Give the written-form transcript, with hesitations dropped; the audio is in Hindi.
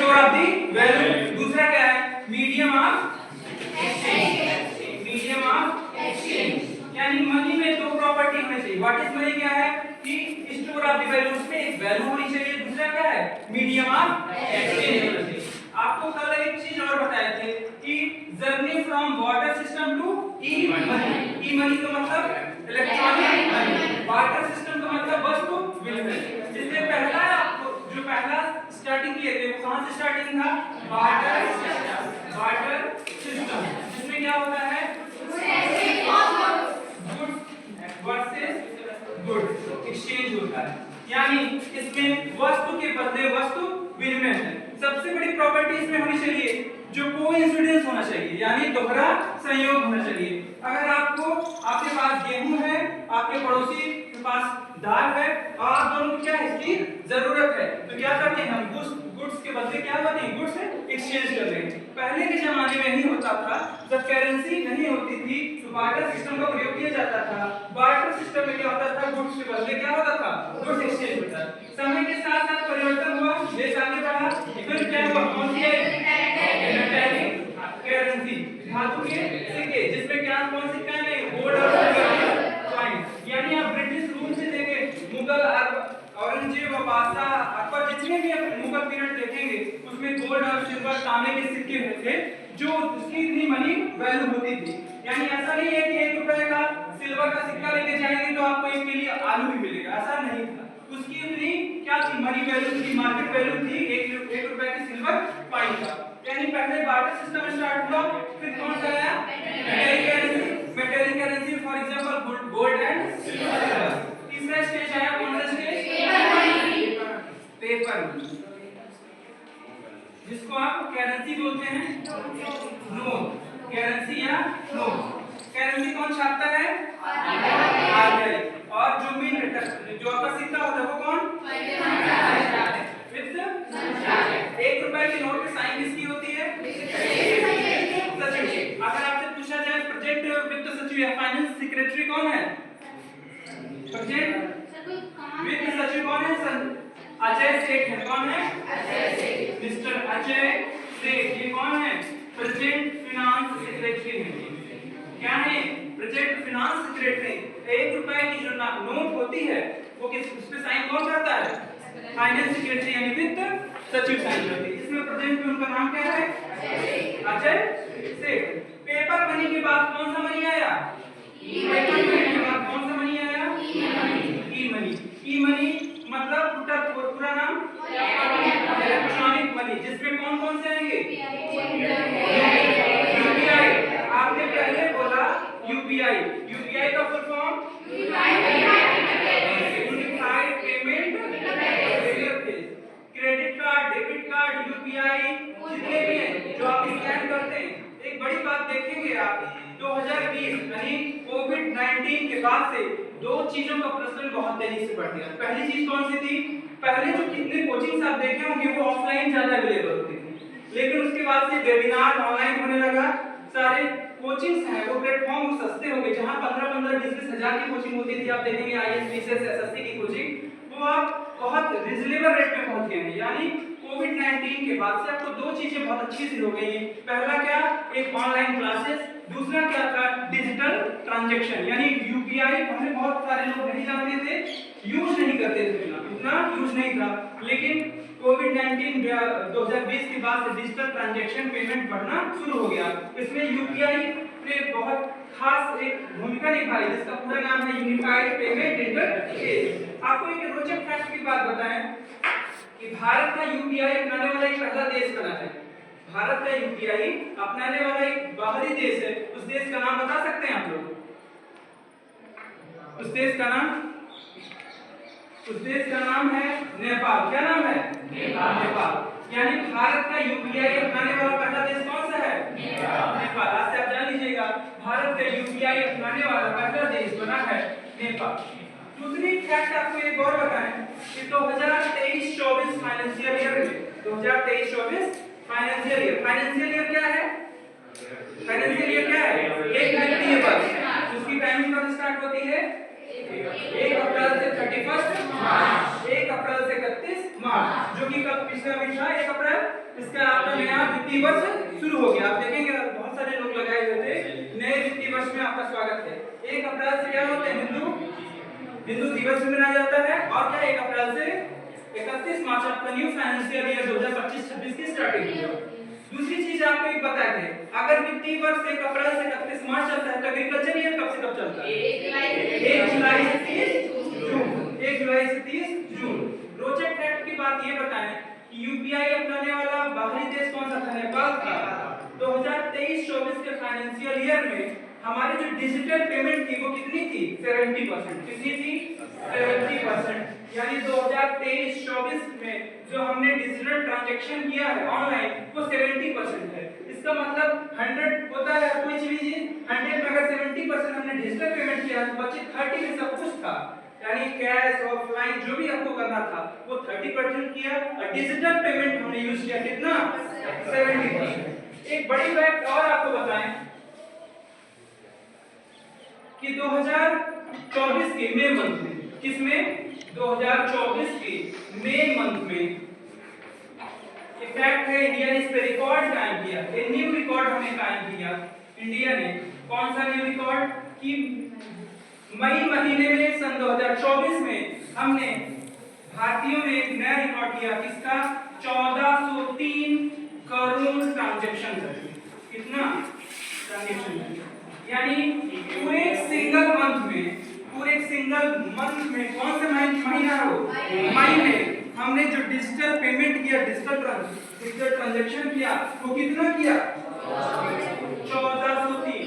Store of the value. दूसरा क्या है? मीडियम ऑफ एक्सचेंज, यानी मनी में दो प्रॉपर्टी होनी चाहिए। What is money? क्या है कि स्टोर ऑफ द वैल्यू, उसमें एक वैल्यू होनी चाहिए। दूसरा क्या है? मीडियम ऑफ एक्सचेंज होना चाहिए। आपको कल एक चीज और बताए थे कि journey from water system to e money. E money का मतलब इलेक्ट्रॉनिक मनी, वाटर सिस्टम का मतलब वस्तु विनिमय। इसलिए पहला जो पहला स्टार्टिंग किए थे वो कहां से स्टार्टिंग था? वाटर सिस्टम, जिसमें क्या होता है? गुड वर्सेस गुड एक्सचेंज होता है, यानी इसमें वस्तु के बदले वस्तु विनिमय है। सबसे बड़ी प्रॉपर्टी इसमें होनी चाहिए जो कोइंसिडेंस होना चाहिए, यानी दोहरा संयोग होना चाहिए। अगर आपके पास गेहूं है, आपके पड़ोसी के पास दाल है और आप दोनों को क्या इसकी जरूरत है, तो क्या करते हैं? हम गुड्स के बदले क्या करते हैं? गुड्स एक्सचेंज कर रहे हैं। पहले के जमाने में नहीं होता था, जब करेंसी नहीं होती थी तो बार्टर सिस्टम का प्रयोग किया जाता था। बार्टर सिस्टम में क्या होता था? गुड्स के बदले क्या होता था? गुड्स एक्सचेंज होता था। समय के साथ साथ परिवर्तन हुआ, देश आगे बढ़ा, फिर क्या हुआ? कौन सी मेटालिक करेंसी, धातु के सिक्के, जिसमें क्या कौन सिक्का है? गोल्ड और सिल्वर कॉइन। यानी आप ब्रिटिश रूल से देखें, मुगल, औरंगजेब, बादशाह, अकबर, जितने भी मुगल पीरियड देखेंगे उसमें गोल्ड और सिल्वर तांबे के सिक्के थे जो उसकी इतनी मनी वैल्यू होती थी। यानी ऐसा नहीं है कि 1 रुपए का सिल्वर का सिक्का लेके जाएंगे तो आपको एक के लिए आलू भी मिलेगा, ऐसा नहीं था। उसकी इतनी क्या थी? मनी वैल्यू थी, मार्केट वैल्यू थी 1 रुपए की सिल्वर कॉइन का। यानी पहले बार्टर सिस्टम स्टार्ट हुआ, फिर कौन सा आया? Metallic currency, for example gold and silver. तीसरा स्टेज आया, कौन सा स्टेज? पेपर मनी, जिसको आप करेंसी बोलते हैं, नोट, करेंसी या नोट। करेंसी कौन छापता है? आरबीआई। और जो मिंट, जो आपका सिक्का होता है वो कौन? विद 1 रुपए के नोट पे साइन किसकी होती है? सचिव। अगर आपसे पूछा जाए प्रेजेंट वित्त सचिव या फाइनेंस सेक्रेटरी कौन है? प्रेजेंट वित्त सचिव कौन है? अजय सेठ है। कौन है? मिस्टर अजय सेठ। ये कौन है? प्रेजेंट फाइनेंस सेक्रेटरी है। क्या है? Present finance secretary. 1 रुपए की जो नोट होती है वो किस उस पे साइन कौन करता है? फाइनेंस सेक्रेटरी यानी वित्त सचिव साइन करते हैं। इसमें प्रेजेंट में उनका नाम क्या है? अजय सेठ। पेपर मनी के बाद कौन सा मनी आया? पेपर मनी के बाद कौन सा मनी आया? ई मनी। ई मनी मतलब पूरा नाम इलेक्ट्रॉनिक मनी, जिसमें कौन कौन से आएंगे? यूपीआई। आपने पहले बोला यूपीआई। यूपीआई का full form unified payment interface. Credit card, debit card, UPI जितने भी हैं जो आप स्कैन करते हैं। एक बड़ी बात देखेंगे आप, 2020 यानी कोविड-19 के बाद से दो चीजों का प्रचलन बहुत तेजी से बढ़ गया। पहली चीज कौन सी थी? पहले जो कितने कोचिंग्स आप देखे होंगे वो ऑफलाइन ज्यादा अवेलेबल होती थी, लेकिन उसके बाद से वेबिनार ऑनलाइन होने लगा। सारे कोचिंग्स हैं वो प्लेटफॉर्म सस्ते हो गए। जहां 15-15, 20-20 हजार की कोचिंग होती थी, आप देखेंगे आईएएस, बीसीएस, एसएससी की कोचिंग, वो आप बहुत रिजनेबल रेट पे पहुंच गए हैं। यानी कोविड-19 के बाद से आपको दो चीजें बहुत अच्छी सी हो गई हैं। पहला क्या? एक ऑनलाइन क्लासेस। दूसरा क्या था? डिजिटल ट्रांजैक्शन, यानी यूपीआई हमें बहुत सारे लोग नहीं जानते थे, यूज नहीं करते थे, इतना यूज नहीं था। लेकिन कोविड-19 2020 के बाद से डिजिटल ट्रांजैक्शन पेमेंट बढ़ना शुरू हो गया। इसमें यूपीआई ने बहुत खास एक भूमिका निभाई, जिसका पूरा नाम है यूनिफाइड पेमेंट इंटरफेस। आपको एक रोचक फैक्ट की बात बताएं कि भारत का यूपीआई अपनाने वाला एक पहला देश बना है। भारत का यूपीआई अपनाने वाला एक बाहरी देश है। उस देश का नाम बता सकते हैं आप लोग? उस देश का नाम है नेपाल। क्या नाम है? नेपाल। यानी भारत का यूपीआई अपनाने वाला पहला देश कौन सा है? नेपाल। आज से आप जान लीजिएगा, भारत का यूपीआई अपनाने वाला पहला देश बना है नेपाल। दूसरी फैक्ट आपको एक और बताएं कि 2023-24 फाइनेंशियल ईयर में 2023-24 फाइनेंशियल ईयर क्या है? फाइनेंशियल ईयर क्या है? एक वित्तीय वर्ष। उसकी टाइमिंग कब स्टार्ट होती है? 1 अप्रैल से 31 मार्च, 1 अप्रैल से 31 मार्च, जो कि कब पिछला भी था 1 अप्रैल इसका आपका नया वित्तीय वर्ष शुरू हो गया। आप देखेंगे बहुत सारे लोग लगाए हुए थे, नए वित्तीय वर्ष में आपका स्वागत है। 1 अप्रैल से क्या होता है, हिंदू दिवस भी मनाया जाता है। और क्या 1 अप्रैल से 31 मार्च आपका न्यू फाइनेंशियल ईयर 2025-26 की स्टार्टिंग हुई। दूसरी चीज आपको एक बताए थे, अगर वित्तीय वर्ष 1 अप्रैल से 31 मार्च चलता है तो एग्रीकल्चर ईयर कब से कब चलता है? 1 जुलाई से 30 जून। 1 जुलाई से 30 जून। रोचक फैक्ट की बात ये बताएं कि यूपीआई अपनाने वाला बाहरी देश कौन सा था? नेपाल था। 2023-24 के फाइनेंशियल ईयर में हमारी जो डिजिटल पेमेंट थी वो कितनी थी? 70%। कितनी थी? 70%। यानी 2023-24 में जो हमने डिजिटल ट्रांजैक्शन किया है ऑनलाइन वो 70% है। इसका मतलब 100 होता है कोई चीज 100 में अगर 70% हमने डिजिटल पेमेंट किया तो बचे 30 में सब कुछ था। यानी कैश ऑफलाइन जो भी आपको करना था वो 30% किया और डिजिटल पेमेंट हमने यूज किया कितना? 70%। एक बड़ी फैक्ट और आपको बताएं कि 2024 के मई मंथ में, किसमें? 2024 के मई मंथ में इफेक्ट है, इंडिया ने इस पे रिकॉर्ड कायम किया। एक न्यू रिकॉर्ड हमने कायम किया इंडिया ने। कौन सा न्यू रिकॉर्ड? कि मई महीने में सन 2024 में हमने भारतीयों ने एक नया रिकॉर्ड किया, किसका? 1403 करोड़ ट्रांजैक्शन। कितना ट्रांजैक्शन? यानी पूरे सिंगल मंथ में कौन सा महीना हो? मई में हमने जो डिजिटल पेमेंट किया, डिजिटल ट्रांजैक्शन किया वो कितना किया? 1403।